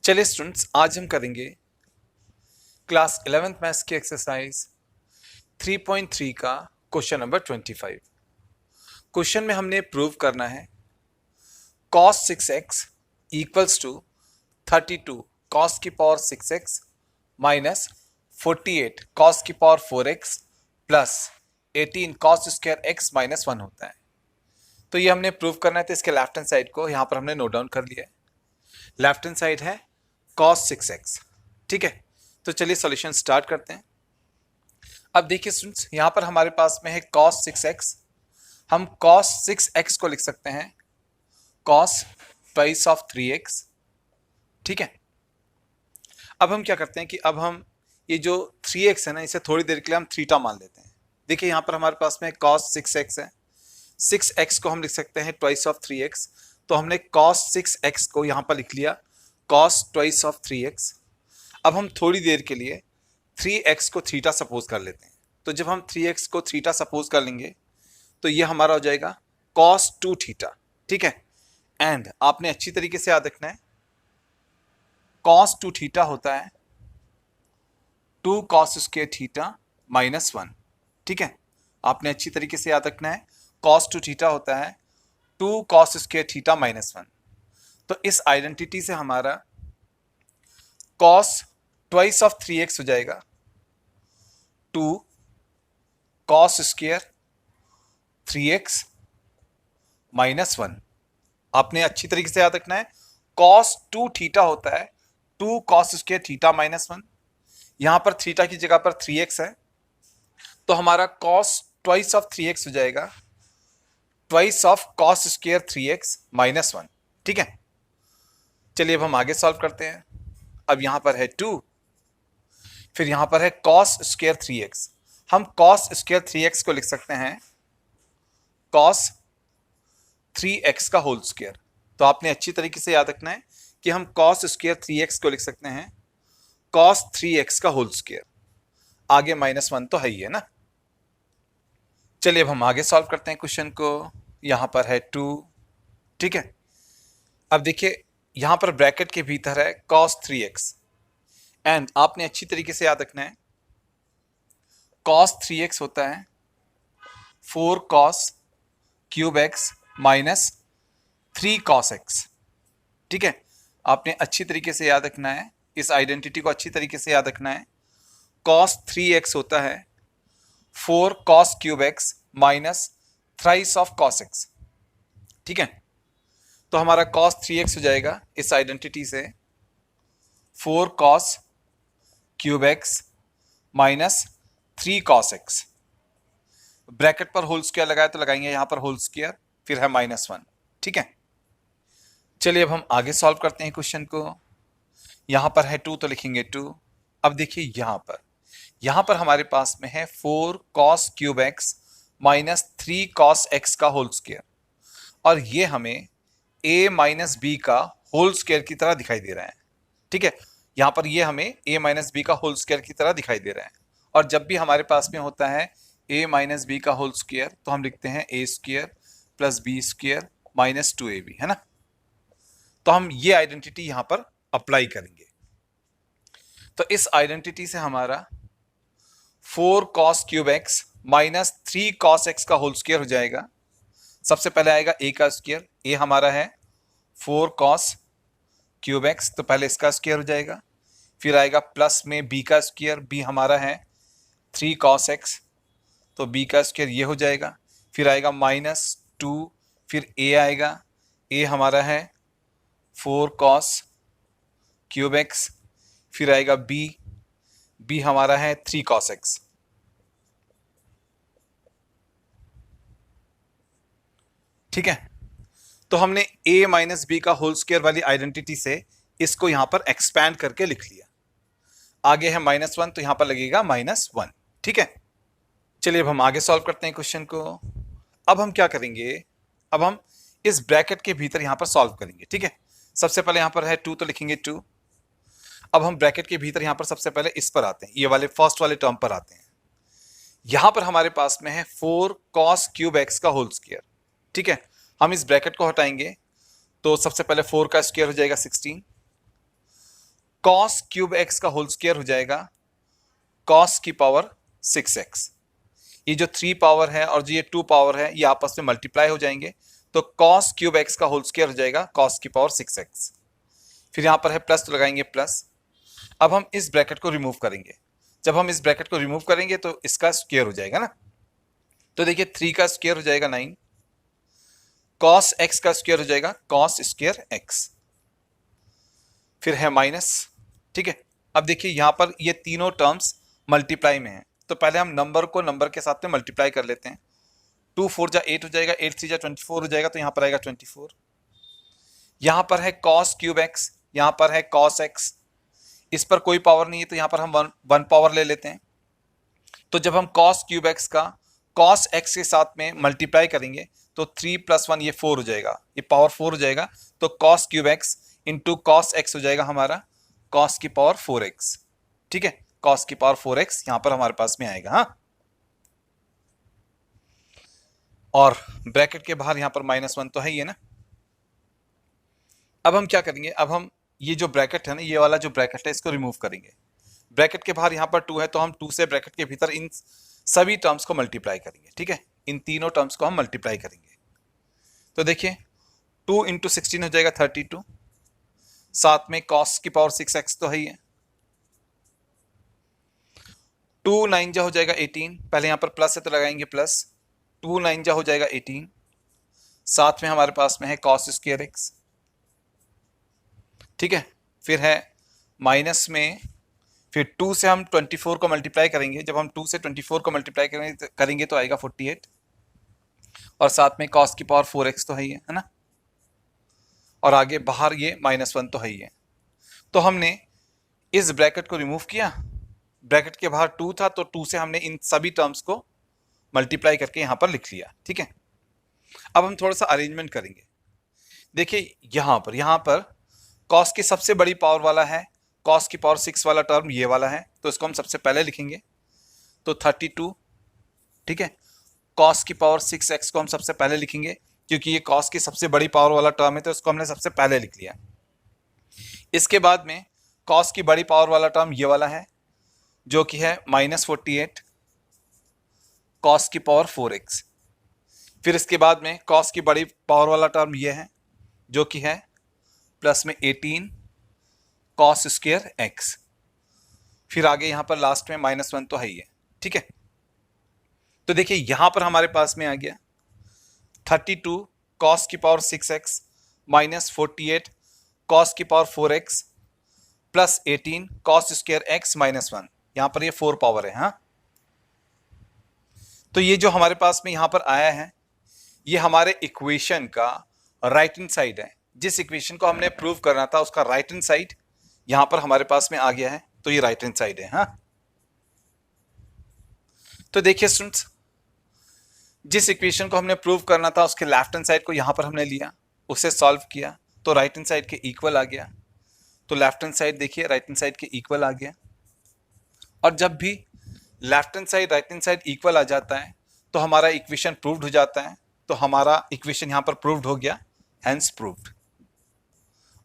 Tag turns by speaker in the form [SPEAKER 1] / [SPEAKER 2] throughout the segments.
[SPEAKER 1] चलिए स्टूडेंट्स, आज हम करेंगे क्लास 11th मैथ्स की एक्सरसाइज 3.3 का क्वेश्चन नंबर 25। क्वेश्चन में हमने प्रूव करना है cos 6x equals to 32 cos की पावर 6x माइनस 48 cos की power 4x plus 18 cos square x minus 1 होता है। तो ये हमने प्रूव करना है, तो इसके लेफ्ट हैंड साइड को यहाँ पर हमने नोट डाउन कर लिया है। लेफ्ट हैंड साइड है cos 6x, ठीक है। तो चलिए सॉल्यूशन स्टार्ट करते हैं। अब देखिए स्टूडेंट्स, यहां पर हमारे पास में है cos 6x। हम cos 6x को लिख सकते हैं cos ट्वाइस ऑफ 3x, ठीक है। अब हम क्या करते हैं कि अब हम ये जो 3x है ना, इसे थोड़ी देर के लिए हम थीटा मान लेते हैं। देखिए यहां पर हमारे पास में cos 6x है, 6x को हम लिख सकते हैं ट्वाइस ऑफ 3x। तो हमने cos 6x को यहां पर लिख लिया cos ट्वाइस ऑफ 3x। अब हम थोड़ी देर के लिए 3x को थीटा सपोज कर लेते हैं। तो जब हम 3x को थीटा सपोज कर लेंगे तो ये हमारा हो जाएगा cos 2 थीटा, ठीक है। एंड आपने अच्छी तरीके से याद रखना है cos 2 थीटा होता है 2 cos स्क्वायर थीटा माइनस 1, ठीक है। आपने अच्छी तरीके से याद रखना है cos 2 थीटा होता है 2 cos स्क्वायर थीटा माइनस 1। तो इस आइडेंटिटी से हमारा cos ट्वाइस ऑफ 3x हो जाएगा 2 cos स्क्वायर 3x माइनस 1। आपने अच्छी तरीके से याद रखना है cos 2 थीटा होता है 2 cos स्क्वायर थीटा माइनस 1। यहां पर थीटा की जगह पर 3x है, तो हमारा cos ट्वाइस ऑफ 3x हो जाएगा twice of cos square 3x minus 1, ठीक है। चलिए अब हम आगे सॉल्व करते हैं। अब यहां पर है 2, फिर यहां पर है cos स्क्वायर 3x। हम cos स्क्वायर 3x को लिख सकते हैं cos 3x का होल स्क्वायर। तो आपने अच्छी तरीके से याद रखना है कि हम cos स्क्वायर 3x को लिख सकते हैं cos 3x का होल स्क्वायर। आगे माइनस 1 तो है ही है ना। चलिए अब हम आगे सॉल्व करते हैं क्वेश्चन को। यहां पर है 2, ठीक है। अब देखिए यहां पर ब्रैकेट के भीतर है cos 3x एंड आपने अच्छी तरीके से याद रखना है cos 3x होता है 4 cos cube x minus 3 cos x, ठीक है। आपने अच्छी तरीके से याद रखना है, इस आइडेंटिटी को अच्छी तरीके से याद रखना है। cos 3x होता है 4 cos cube x minus thrice of cos x, ठीक है। तो हमारा cos 3x हो जाएगा इस आइडेंटिटी से 4 cos cube x minus 3 cos x। Bracket पर होल स्क्वायर लगाए तो लगाएंगे यहां पर होल स्क्वायर, फिर है माइनस 1, ठीक है। चलिए अब हम आगे सॉल्व करते हैं क्वेश्चन को। यहां पर है 2 तो लिखेंगे 2। अब देखिए यहां पर हमारे पास में है 4 cos cube x minus 3 cos x का होल स्क्वायर, और ये हमें a माइनस बी का होल स्क्वायर की तरह दिखाई दे रहा है, ठीक है। यहां पर ये हमें a माइनस बी का होल स्क्वायर की तरह दिखाई दे रहा है। और जब भी हमारे पास में होता है a माइनस बी का होल स्क्वायर तो हम लिखते हैं a square plus B square minus 2ab, है ना। तो हम ये आइडेंटिटी यहां पर अप्लाई करेंगे। तो इस आइडेंटिटी से हमारा 4 cos cube x minus 3 cos x का होल स्क्वायर हो जाएगा। सबसे पहले आएगा a का स्क्वायर, a हमारा है 4 cos क्यूब x, तो पहले इसका स्क्वायर हो जाएगा। फिर आएगा प्लस में b का स्क्वायर, b हमारा है 3 cos x, तो b का स्क्वायर ये हो जाएगा। फिर आएगा माइनस 2, फिर a आएगा, a हमारा है 4 cos क्यूब x, फिर आएगा b हमारा है 3 cos x, ठीक है। तो हमने a माइनस बी का होल स्क्वायर वाली आइडेंटिटी से इसको यहां पर एक्सपैंड करके लिख लिया। आगे है माइनस 1, तो यहां पर लगेगा माइनस 1, ठीक है। चलिए अब हम आगे सॉल्व करते हैं क्वेश्चन को। अब हम क्या करेंगे, अब हम इस ब्रैकेट के भीतर यहां पर सॉल्व करेंगे, ठीक है। सबसे पहले यहां पर है 2 तो लिखेंगे 2। अब हम ब्रैकेट के भीतर यहां पर सबसे पहले इस पर आते हैं, ये वाले फर्स्ट वाले टर्म पर आते हैं। यहां पर हमारे पास में है 4 cos क्यूब x का होल स्क्वायर, ठीक है। हम इस ब्रैकेट को हटाएंगे तो सबसे पहले 4 का स्क्वायर हो जाएगा 16, कॉस क्यूब एक्स का होल स्क्वायर हो जाएगा कॉस की पावर 6x। ये जो 3 पावर है और जो ये 2 पावर है ये आपस में मल्टीप्लाई हो जाएंगे, तो कॉस क्यूब एक्स का होल स्क्वायर हो जाएगा कॉस की पावर 6x। फिर यहां पर है प्लस तो लगाएंगे प्लस। अब हम इस ब्रैकेट को रिमूव करेंगे। जब हम इस ब्रैकेट को रिमूव करेंगे तो इसका स्क्वायर हो जाएगा ना। तो देखिए 3 का स्क्वायर हो जाएगा 9, कॉस एक्स का स्क्वायर हो जाएगा कॉस स्क्वायर एक्स, फिर है माइनस। ठीक है, अब देखिए यहां पर ये तीनों टर्म्स मल्टीप्लाई में है, तो पहले हम नंबर को नंबर के साथ में मल्टीप्लाई कर लेते हैं। 2 4 जा 8 हो जाएगा, 8 3 जा 24 हो जाएगा, तो यहां पर आएगा 24। यहां पर है कॉस क्यूब एक्स, यहां पर है कॉस एक्स, इस पर कोई पावर नहीं है तो यहां पर हम वन पावर ले लेते हैं। तो जब हम कॉस क्यूब एक्स का कॉस एक्स के साथ में मल्टीप्लाई करेंगे तो 3 + 1 ये 4 हो जाएगा, ये पावर 4 हो जाएगा, तो cos cube x into cos x हो जाएगा हमारा कॉस की पावर 4x। ठीक है, कॉस की पावर 4x यहां पर हमारे पास में आएगा। हाँ, और ब्रैकेट के बाहर यहां पर -1 तो है ही है ना। अब हम क्या करेंगे, अब हम ये जो ब्रैकेट है ना, ये वाला जो ब्रैकेट है इसको रिमूव करेंगे। ब्रैकेट के बाहर यहां पर 2 है तो हम 2 से ब्रैकेट के भीतर इन सभी टर्म्स को मल्टीप्लाई करेंगे। ठीक है, इन तीनों टर्म्स को हम मल्टीप्लाई करेंगे। तो देखिए 2 × 16 हो जाएगा 32, साथ में कॉस की पावर 6x तो है ही है। 2 9 जा हो जाएगा 18, पहले यहां पर प्लस है तो लगाएंगे प्लस, 2 9 जा हो जाएगा 18, साथ में हमारे पास में है कॉस स्क्वायर एक्स। ठीक है, फिर है माइनस में, फिर 2 से हम 24 को मल्टीप्लाई करेंगे। जब हम 2 से 24 को मल्टीप्लाई करेंगे तो आएगा 48, और साथ में कॉस की पावर 4x तो है ही है ना, और आगे बाहर ये -1 तो है ही है। तो हमने इस ब्रैकेट को रिमूव किया, ब्रैकेट के बाहर 2 था तो 2 से हमने इन सभी टर्म्स को मल्टीप्लाई करके यहां पर लिख लिया। ठीक है, अब हम थोड़ा सा अरेंजमेंट करेंगे। देखिए यहां पर कॉस की सबसे बड़ी पावर वाला है कॉस की पावर 6 वाला टर्म, ये वाला है, तो इसको हम सबसे पहले लिखेंगे, तो 32। ठीक है, कॉस की पावर 6x को हम सबसे पहले लिखेंगे क्योंकि ये कॉस की सबसे बड़ी पावर वाला टर्म है, तो इसको हमने सबसे पहले लिख लिया। इसके बाद में कॉस की बड़ी पावर वाला टर्म ये वाला है जो कि है -48 कॉस की पावर 4x। फिर इसके बाद में कॉस की बड़ी पावर वाला टर्म ये है जो कि है प्लस में 18 कॉस स्क्वायर एक्स। फिर आगे यहां पर लास्ट में -1 तो है ही है। ठीक है, तो देखिए यहां पर हमारे पास में आ गया 32 कॉस की पावर 6x -48 कॉस की power 4x plus 18 cos square x -1। यहां पर ये 4 पावर है। हाँ, तो ये जो हमारे पास में यहां पर आया है ये हमारे इक्वेशन का राइट हैंड साइड है। जिस इक्वेशन को हमने प्रूव करना था उसका राइट हैंड साइड यहां पर हमारे पास में आ गया है, तो ये राइट हैंड साइड है। हाँ, तो देखिए स्टूडेंट्स, जिस इक्वेशन को हमने प्रूव करना था उसके लेफ्ट हैंड साइड को यहां पर हमने लिया, उसे सॉल्व किया तो राइट हैंड साइड के इक्वल आ गया। तो लेफ्ट हैंड साइड देखिए राइट हैंड साइड के इक्वल आ गया, और जब भी left hand side right hand side equal आ जाता है तो हमारा इक्वेशन प्रूव्ड हो जाता है। तो हमारा इक्वेशन यहां पर प्रूव्ड हो गया, हेंस प्रूव्ड,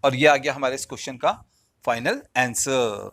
[SPEAKER 1] और ये आ गया हमारे इस क्वेश्चन का फाइनल आंसर।